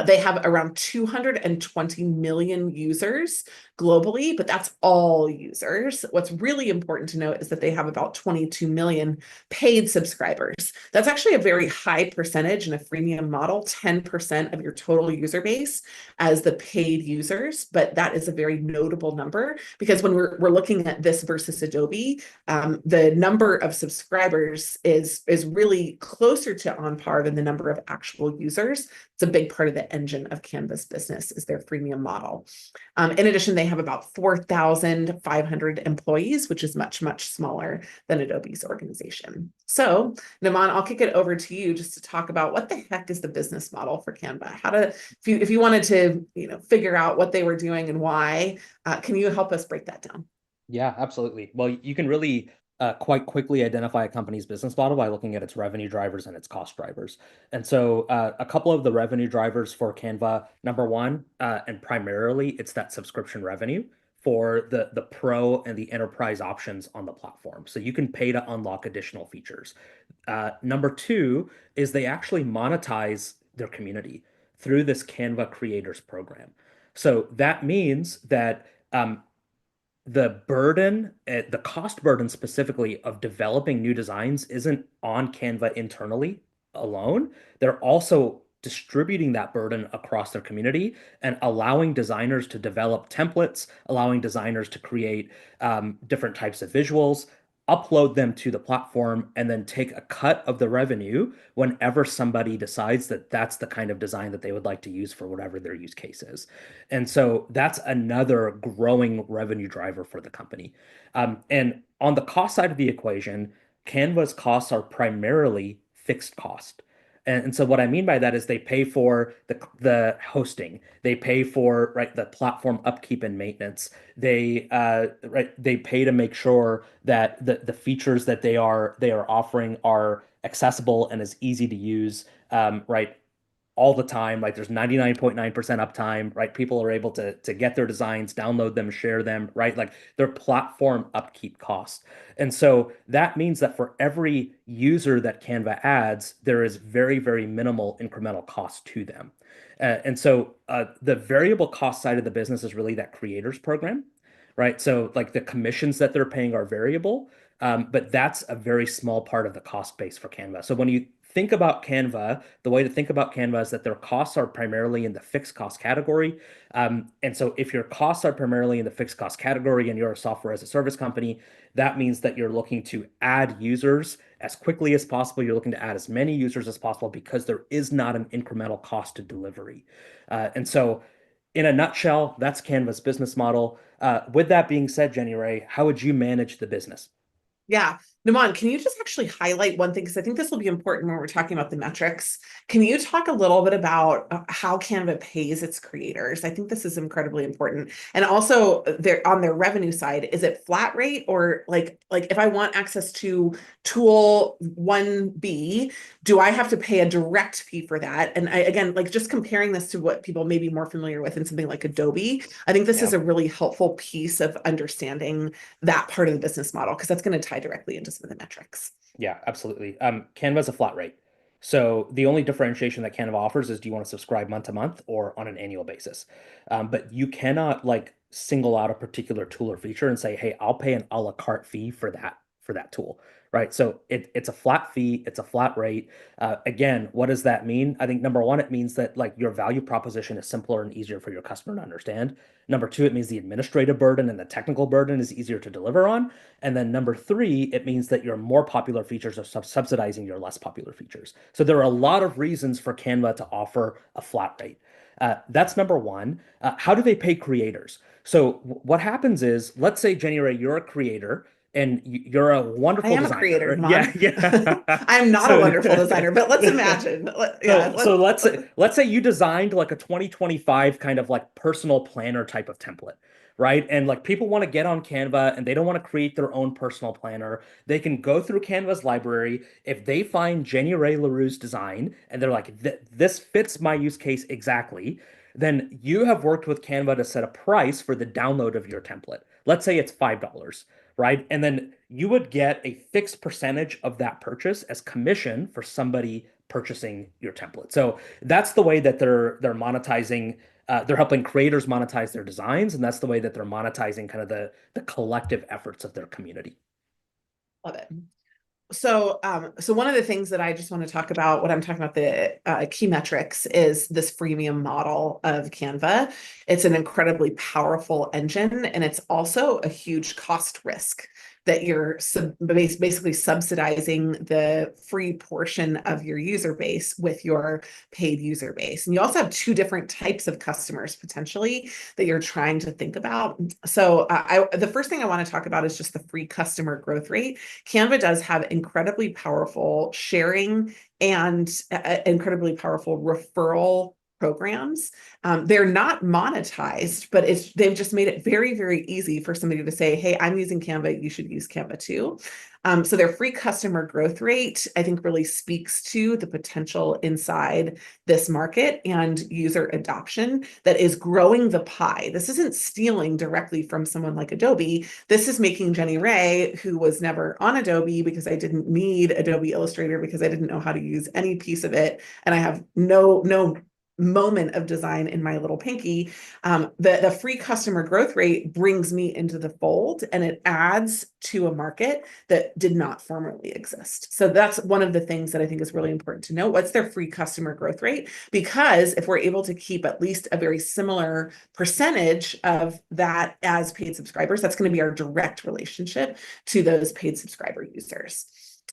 They have around 220 million users globally, but that's all users. What's really important to note is that they have about 22 million paid subscribers. That's actually a very high percentage in a freemium model, 10% of your total user base as the paid users, but that is a very notable number because when we're looking at this versus Adobe, the number of subscribers is really closer to on par than the number of actual users. It's a big part of the engine of Canva's business is their freemium model. In addition, they have about 4,500 employees, which is much, much smaller than Adobe's organization. So, Namaan, I'll kick it over to you just to talk about what the heck is the business model for Canva? How to, if you wanted to, figure out what they were doing and why, can you help us break that down? Yeah, absolutely. Well, you can really quite quickly identify a company's business model by looking at its revenue drivers and its cost drivers. And so a couple of the revenue drivers for Canva, number one, and primarily it's that subscription revenue for the pro and the enterprise options on the platform. So you can pay to unlock additional features. Number two is they actually monetize their community through this Canva Creators Program. So that means that the burden, the cost burden specifically of developing new designs isn't on Canva internally alone. They're also distributing that burden across their community and allowing designers to develop templates, allowing designers to create different types of visuals, upload them to the platform, and then take a cut of the revenue whenever somebody decides that that's the kind of design that they would like to use for whatever their use case is. And so that's another growing revenue driver for the company. And on the cost side of the equation, Canva's costs are primarily fixed cost. And so what I mean by that is they pay for the hosting, they pay for the platform upkeep and maintenance. They pay to make sure that the features that they are offering are accessible and as easy to use, right? All the time. Like there's 99.9% uptime, right? People are able to get their designs, download them, share them, right? Like their platform upkeep costs. And so that means that for every user that Canva adds, there is very, very minimal incremental cost to them. And so the variable cost side of the business is really that creators program, right? So like the commissions that they're paying are variable, but that's a very small part of the cost base for Canva. So when you think about Canva, the way to think about Canva is that their costs are primarily in the fixed cost category. And so if your costs are primarily in the fixed cost category and you're a software as a service company, that means that you're looking to add users as quickly as possible. You're looking to add as many users as possible because there is not an incremental cost to delivery. And so in a nutshell, that's Canva's business model. With that being said, Jenny Ray, how would you manage the business? Yeah. Namaan, can you just actually highlight one thing? Because I think this will be important when we're talking about the metrics. Can you talk a little bit about how Canva pays its creators? I think this is incredibly important. And also on their revenue side, is it flat rate or like if I want access to tool 1B, do I have to pay a direct fee for that? And again, like just comparing this to what people may be more familiar with in something like Adobe, I think this is a really helpful piece of understanding that part of the business model because that's going to tie directly into some of the metrics. Yeah, absolutely. Canva's a flat rate. So the only differentiation that Canva offers is do you want to subscribe month to month or on an annual basis? But you cannot like single out a particular tool or feature and say, hey, I'll pay an a la carte fee for that tool, right? So it's a flat fee, it's a flat rate. Again, what does that mean? I think number one, it means that like your value proposition is simpler and easier for your customer to understand. Number two, it means the administrative burden and the technical burden is easier to deliver on. And then number three, it means that your more popular features are subsidizing your less popular features. So there are a lot of reasons for Canva to offer a flat rate. That's number one. How do they pay creators? So what happens is, let's say, Jenny Ray, you're a creator and you're a I wonderful am a creator, designer. Yeah, Namaan. yeah. I'm not a So, wonderful designer, but let's imagine. so let's say you designed like a 2025 kind of like personal planner type of template, right? And like people want to get on Canva and they don't want to create their own personal planner. They can go through Canva's library. If they find Jenny Ray LaRue's design and they're like, this fits my use case exactly, then you have worked with Canva to set a price for the download of your template. Let's say it's $5, right? And then you would get a fixed percentage of that purchase as commission for somebody purchasing your template. So that's the way that they're monetizing. They're helping creators monetize their designs, and that's the way that they're monetizing kind of the collective efforts of their community. Love it. So one of the things that I just want to talk about, what I'm talking about, the key metrics, is this freemium model of Canva. It's an incredibly powerful engine, and it's also a huge cost risk that you're basically subsidizing the free portion of your user base with your paid user base. And you also have two different types of customers potentially that you're trying to think about. So the first thing I want to talk about is just the free customer growth rate. Canva does have incredibly powerful sharing and incredibly powerful referral programs. They're not monetized, but they've just made it very, very easy for somebody to say, hey, I'm using Canva, you should use Canva too. So their free customer growth rate, I think, really speaks to the potential inside this market and user adoption that is growing the pie. This isn't stealing directly from someone like Adobe. This is making Jenny Ray, who was never on Adobe because I didn't need Adobe Illustrator because I didn't know how to use any piece of it, and I have no moment of design in my little pinky. The free customer growth rate brings me into the fold, and it adds to a market that did not formerly exist. So that's one of the things that I think is really important to know. What's their free customer growth rate? Because if we're able to keep at least a very similar percentage of that as paid subscribers, that's going to be our direct relationship to those paid subscriber users.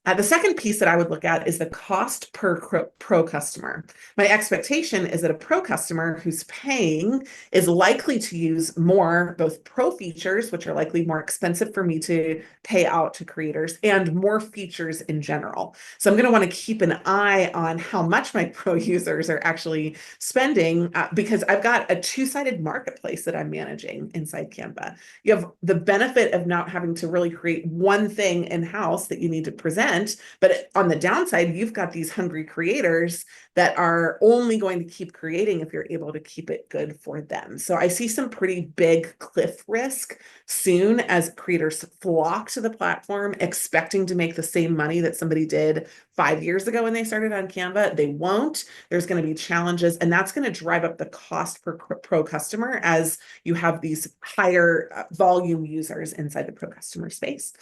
The second piece that I would look at is the cost per pro customer. My expectation is that a pro customer who's paying is likely to use more, both pro features, which are likely more expensive for me to pay out to creators, and more features in general. So I'm going to want to keep an eye on how much my pro users are actually spending, because I've got a two-sided marketplace that I'm managing inside Canva. You have the benefit of not having to really create one thing in-house that you need to present. But on the downside, you've got these hungry creators that are only going to keep creating if you're able to keep it good for them. So I see some pretty big cliff risk soon as creators flock to the platform expecting to make the same money that somebody did 5 years ago when they started on Canva. They won't. There's going to be challenges, and that's going to drive up the cost per pro customer as you have these higher volume users inside the pro customer space.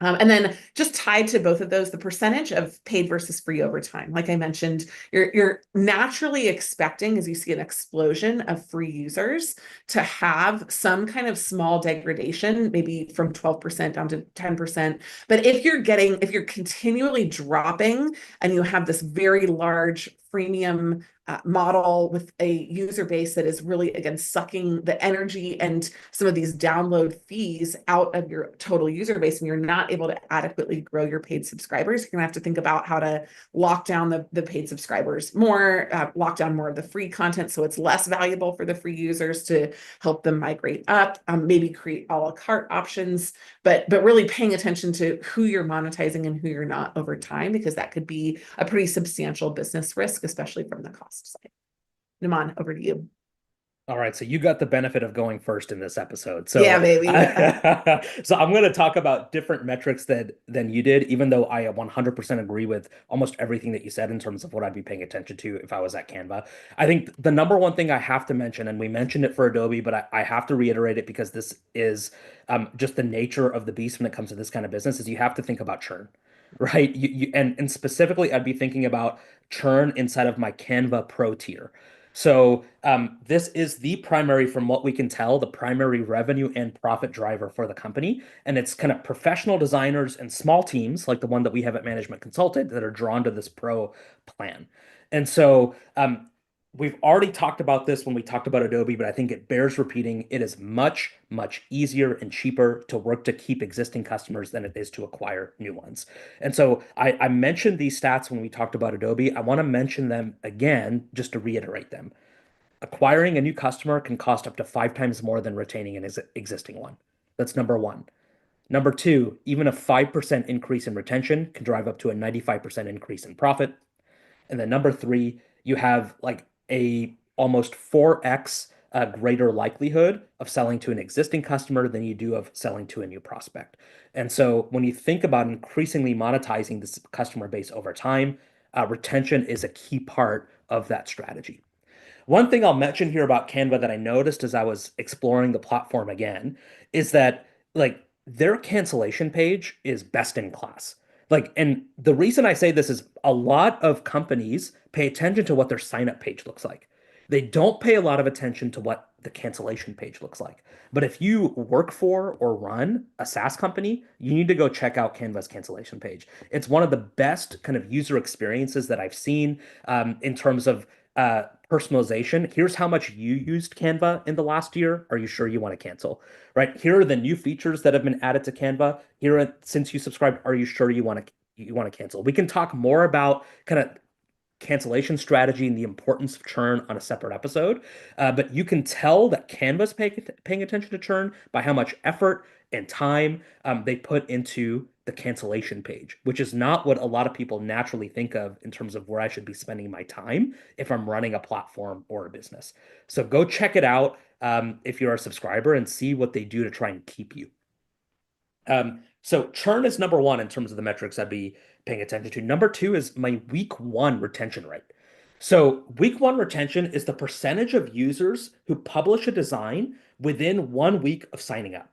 And then just tied to both of those, the percentage of paid versus free over time. Like I mentioned, you're naturally expecting, as you see an explosion of free users, to have some kind of small degradation, maybe from 12% down to 10%. But if you're continually dropping and you have this very large freemium model with a user base that is really, again, sucking the energy and some of these download fees out of your total user base, and you're not able to adequately grow your paid subscribers, you're going to have to think about how to lock down the paid subscribers more, lock down more of the free content so it's less valuable for the free users to help them migrate up, maybe create a la carte options, but really paying attention to who you're monetizing and who you're not over time, because that could be a pretty substantial business risk, especially from the cost side. Namaan, over to you. All right, so you got the benefit of going first in this episode. Yeah, So, baby. so I'm going to talk about different metrics than you did, even though I 100% agree with almost everything that you said in terms of what I'd be paying attention to if I was at Canva. I think the number one thing I have to mention, and we mentioned it for Adobe, but I have to reiterate it because this is just the nature of the beast when it comes to this kind of business, is you have to think about churn, right? And specifically, I'd be thinking about churn inside of my Canva Pro tier. So this is the primary, from what we can tell, the primary revenue and profit driver for the company. And it's kind of professional designers and small teams like the one that we have at Management Consulted that are drawn to this pro plan. And so we've already talked about this when we talked about Adobe, but I think it bears repeating. It is much, much easier and cheaper to work to keep existing customers than it is to acquire new ones. And so I mentioned these stats when we talked about Adobe. I want to mention them again just to reiterate them. Acquiring a new customer can cost up to 5 times more than retaining an existing one. That's number one. Number two, even a 5% increase in retention can drive up to a 95% increase in profit. And then number three, you have like a almost 4x greater likelihood of selling to an existing customer than you do of selling to a new prospect. And so when you think about increasingly monetizing this customer base over time, retention is a key part of that strategy. One thing I'll mention here about Canva that I noticed as I was exploring the platform again is that like their cancellation page is best in class. Like, and the reason I say this is a lot of companies pay attention to what their sign up page looks like. They don't pay a lot of attention to what the cancellation page looks like. But if you work for or run a SaaS company, you need to go check out Canva's cancellation page. It's one of the best kind of user experiences that I've seen in terms of personalization. Here's how much you used Canva in the last year. Are you sure you want to cancel? Right? Here are the new features that have been added to Canva. Since you subscribed, are you sure you want to cancel? We can talk more about kind of cancellation strategy and the importance of churn on a separate episode. But you can tell that Canva's paying attention to churn by how much effort and time they put into the cancellation page, which is not what a lot of people naturally think of in terms of where I should be spending my time if I'm running a platform or a business. So go check it out if you're a subscriber and see what they do to try and keep you. So churn is number one in terms of the metrics I'd be paying attention to. Number two is my week one retention rate. So week one retention is the percentage of users who publish a design within 1 week of signing up.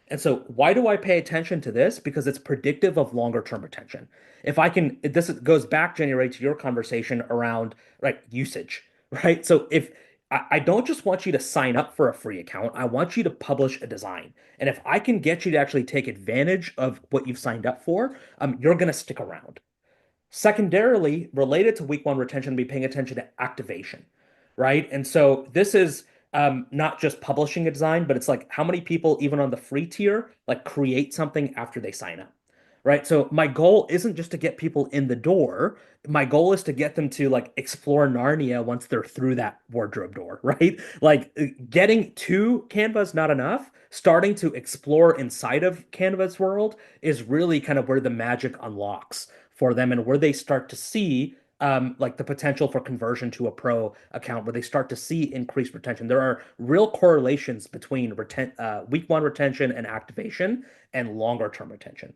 And so why do I pay attention to this? Because it's predictive of longer term retention. This goes back, Jenny, right, to your conversation around right usage, right? So if I don't just want you to sign up for a free account, I want you to publish a design. And if I can get you to actually take advantage of what you've signed up for, you're going to stick around. Secondarily, related to week one retention, be paying attention to activation, right? And so this is not just publishing a design, but it's like how many people, even on the free tier, like create something after they sign up, right? So my goal isn't just to get people in the door. My goal is to get them to like explore Narnia once they're through that wardrobe door, right? Like getting to Canva is not enough. Starting to explore inside of Canva's world is really kind of where the magic unlocks for them and where they start to see like the potential for conversion to a pro account, where they start to see increased retention. There are real correlations between week one retention and activation and longer term retention.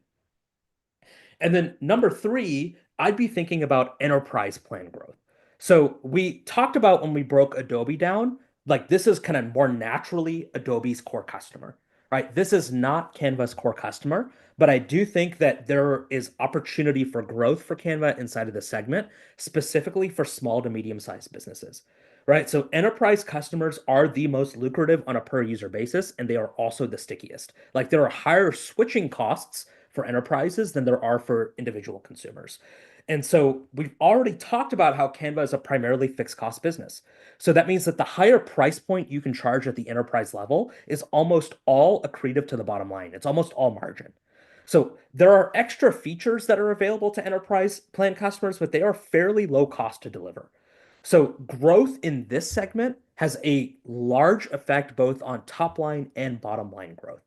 And then number three, I'd be thinking about enterprise plan growth. So we talked about when we broke Adobe down, like this is kind of more naturally Adobe's core customer, right? This is not Canva's core customer, but I do think that there is opportunity for growth for Canva inside of the segment, specifically for small to medium-sized businesses, right? So enterprise customers are the most lucrative on a per user basis, and they are also the stickiest. Like there are higher switching costs for enterprises than there are for individual consumers. And so we've already talked about how Canva is a primarily fixed cost business. So that means that the higher price point you can charge at the enterprise level is almost all accretive to the bottom line. It's almost all margin. So there are extra features that are available to enterprise plan customers, but they are fairly low cost to deliver. So growth in this segment has a large effect both on top line and bottom line growth.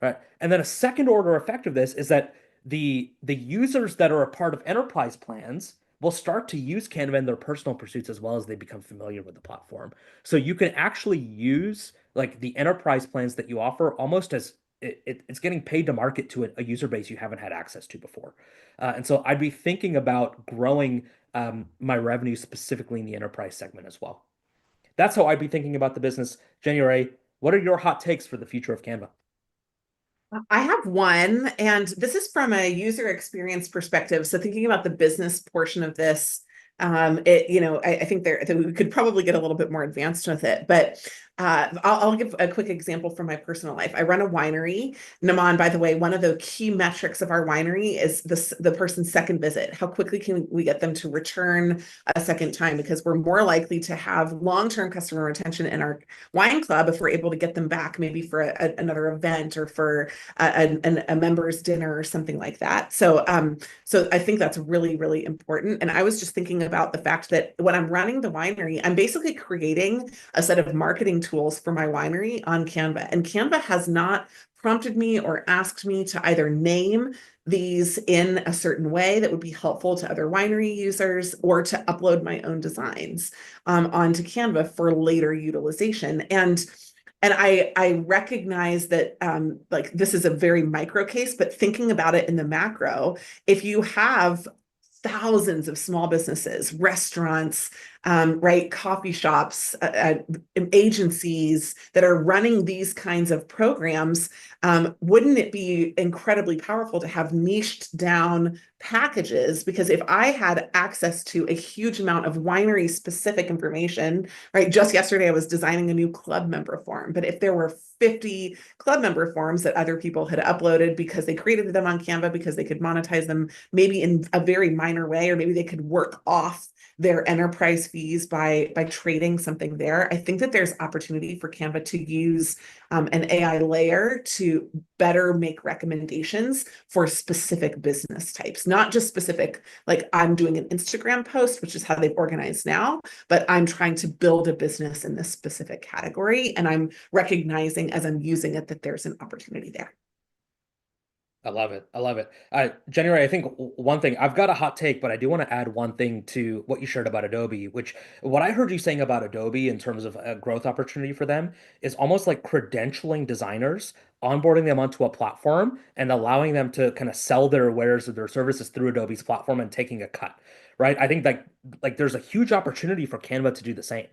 Right. And then a second order effect of this is that the users that are a part of enterprise plans, will start to use Canva in their personal pursuits as well as they become familiar with the platform. So you can actually use like the enterprise plans that you offer almost as it's getting paid to market to a user base you haven't had access to before. And so I'd be thinking about growing my revenue specifically in the enterprise segment as well. That's how I'd be thinking about the business. January, what are your hot takes for the future of Canva? I have one, and this is from a user experience perspective. So thinking about the business portion of this, I think that we could probably get a little bit more advanced with it, but I'll give a quick example from my personal life. I run a winery. Namaan, by the way, one of the key metrics of our winery is the person's second visit. How quickly can we get them to return a second time? Because we're more likely to have long-term customer retention in our wine club if we're able to get them back, maybe for another event or for a members dinner or something like that. So I think that's really, really important. And I was just thinking about the fact that when I'm running the winery, I'm basically creating a set of marketing tools for my winery on Canva. And Canva has not prompted me or asked me to either name these in a certain way that would be helpful to other winery users or to upload my own designs onto Canva for later utilization. And I recognize that like this is a very micro case, but thinking about it in the macro, if you have thousands of small businesses, restaurants, right, coffee shops, agencies that are running these kinds of programs, wouldn't it be incredibly powerful to have niched down packages? Because if I had access to a huge amount of winery specific information, right? Just yesterday, I was designing a new club member form, but if there were 50 club member forms that other people had uploaded because they created them on Canva because they could monetize them maybe in a very minor way, or maybe they could work off their enterprise fees by trading something there. I think that there's opportunity for Canva to use an AI layer to better make recommendations for specific business types, not just specific, like I'm doing an Instagram post, which is how they've organized now, but I'm trying to build a business in this specific category. And I'm recognizing as I'm using it that there's an opportunity there. I love it. I love it. January, I think one thing, I've got a hot take, but I do want to add one thing to what you shared about Adobe, which what I heard you saying about Adobe in terms of a growth opportunity for them is almost like credentialing designers, onboarding them onto a platform and allowing them to kind of sell their wares or their services through Adobe's platform and taking a cut, right? I think like there's a huge opportunity for Canva to do the same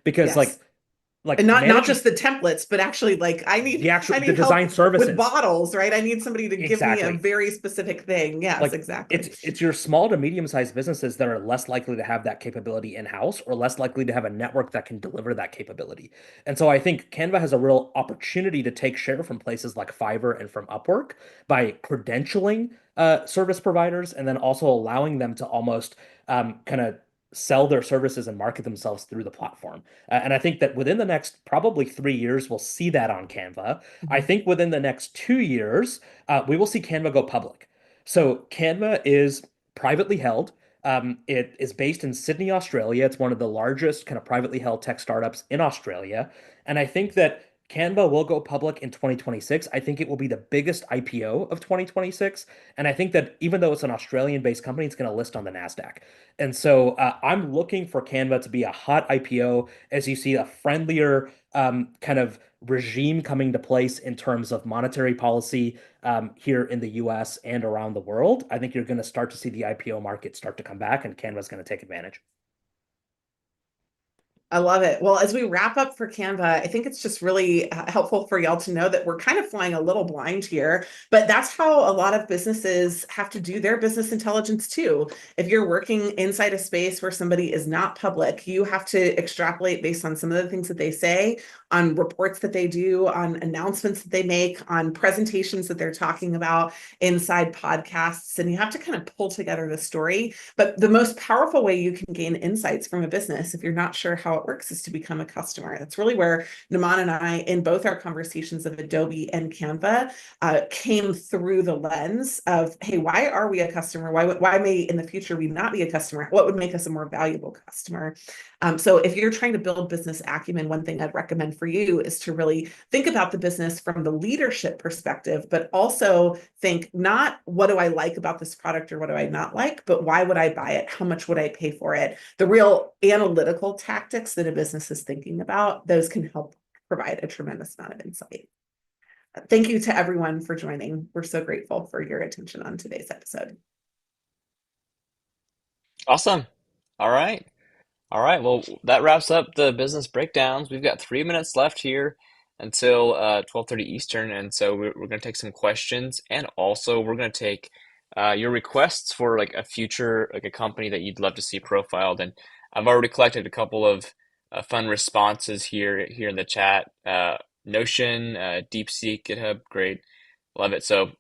because Yes. like And not managing just the templates, but actually like I the actual the need help design with services. bottles, right? I need somebody to give me a Exactly. very specific thing. Yes, Like exactly. it's your small to medium-sized businesses that are less likely to have that capability in-house or less likely to have a network that can deliver that capability. And so I think Canva has a real opportunity to take share from places like Fiverr and from Upwork by credentialing service providers and then also allowing them to almost kind of sell their services and market themselves through the platform. And I think that within the next probably 3 years, we'll see that on Canva. I Mhm. think within the next 2 years, we will see Canva go public. So Canva is privately held. It is based in Sydney, Australia. It's one of the largest kind of privately held tech startups in Australia. And I think that Canva will go public in 2026. I think it will be the biggest IPO of 2026. And I think that even though it's an Australian-based company, it's going to list on the NASDAQ. And so I'm looking for Canva to be a hot IPO as you see a friendlier kind of regime coming to place in terms of monetary policy here in the US and around the world. I think you're going to start to see the IPO market start to come back, and Canva's going to take advantage. I love it. Well, as we wrap up for Canva, I think it's just really helpful for y'all to know that we're kind of flying a little blind here, but that's how a lot of businesses have to do their business intelligence too. If you're working inside a space where somebody is not public, you have to extrapolate based on some of the things that they say, on reports that they do, on announcements that they make, on presentations that they're talking about inside podcasts, and you have to kind of pull together the story. But the most powerful way you can gain insights from a business, if you're not sure how how it works is to become a customer. That's really where Namaan and I, in both our conversations of Adobe and Canva, came through the lens of, hey, why are we a customer? Why may in the future we not be a customer? What would make us a more valuable customer? So if you're trying to build business acumen, one thing I'd recommend for you is to really think about the business from the leadership perspective, but also think not what do I like about this product or what do I not like, but why would I buy it? How much would I pay for it? The real analytical tactics that a business is thinking about, those can help provide a tremendous amount of insight. Thank you to everyone for joining. We're so grateful for your attention on today's episode. Awesome. All right. All right, well, that wraps up the business breakdowns. We've got 3 minutes left here until 12:30 Eastern, and so we're going to take some questions, and also we're going to take your requests for like a future, like a company that you'd love to see profiled. And I've already collected a couple of fun responses here in the chat. Notion, DeepSeek, GitHub, great, love it. So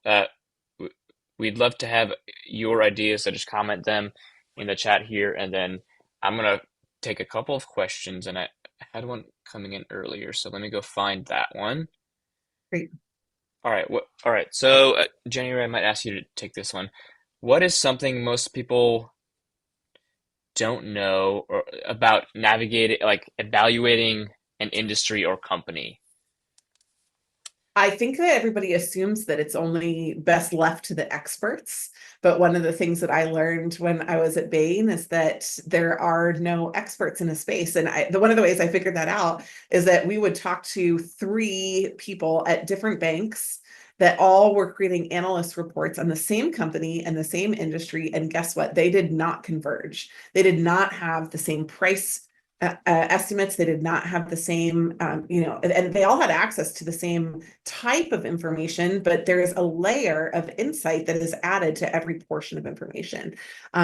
we'd love to have your ideas, so just comment them in the chat here, and then I'm gonna take a couple of questions, and I had one coming in earlier, so let me go find that one. Great. All right, all right. So, Jenny, I might ask you to take this one. What is something most people don't know or about navigating, like evaluating an industry or company? I think that everybody assumes that it's only best left to the experts. But one of the things that I learned when I was at Bain is that there are no experts in a space. And one of the ways I figured that out is that we would talk to 3 people at different banks that all were creating analyst reports on the same company and the same industry. And guess what? They did not converge. They did not have the same price estimates. They did not have the same, and they all had access to the same type of information, but there is a layer of insight that is added to every portion of information.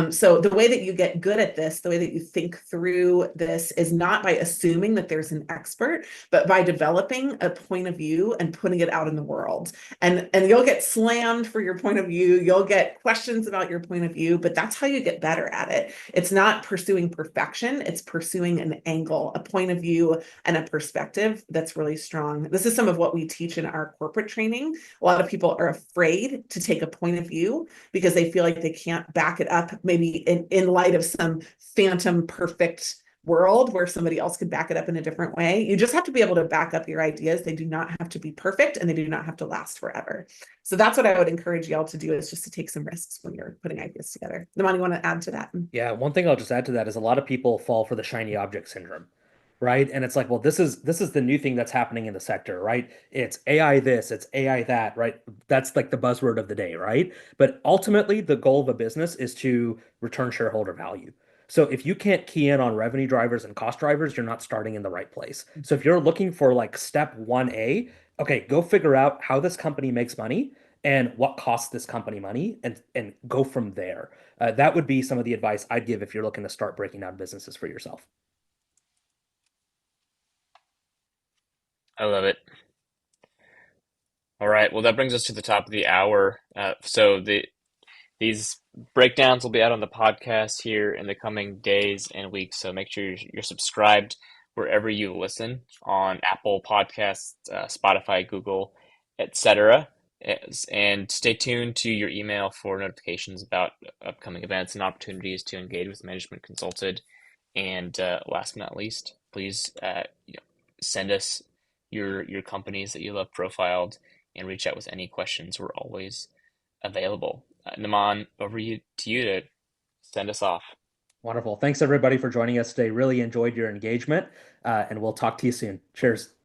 So the way that you get good at this, the way that you think through this is not by assuming that there's an expert, but by developing a point of view and putting it out in the world. And you'll get slammed for your point of view. You'll get questions about your point of view, but that's how you get better at it. It's not pursuing perfection. It's pursuing an angle, a point of view, and a perspective that's really strong. This is some of what we teach in our corporate training. A lot of people are afraid to take a point of view because they feel like they can't back it up, maybe in light of some phantom perfect world where somebody else could back it up in a different way. You just have to be able to back up your ideas. They do not have to be perfect and they do not have to last forever. So that's what I would encourage y'all to do, is just to take some risks when you're putting ideas together. Namaan, you want to add to that? Yeah, one thing I'll just add to that is a lot of people fall for the shiny object syndrome, right? And it's like, well, this is the new thing that's happening in the sector, right? It's AI this, it's AI that, right? That's like the buzzword of the day, right? But ultimately, the goal of a business is to return shareholder value. So if you can't key in on revenue drivers and cost drivers, you're not starting in the right place. So if you're looking for like step 1A, okay, go figure out how this company makes money and what costs this company money and go from there. That would be some of the advice I'd give if you're looking to start breaking down businesses for yourself. I love it. All right, well, that brings us to the top of the hour. These breakdowns will be out on the podcast here in the coming days and weeks, so make sure you're subscribed wherever you listen on Apple Podcasts, Spotify, Google, etc. And stay tuned to your email for notifications about upcoming events and opportunities to engage with Management Consulted. And last but not least, please send us your companies that you love profiled and reach out with any questions. We're always available. Namaan, over to you to send us off. Wonderful. Thanks everybody for joining us today. Really enjoyed your engagement, and we'll talk to you soon. Cheers.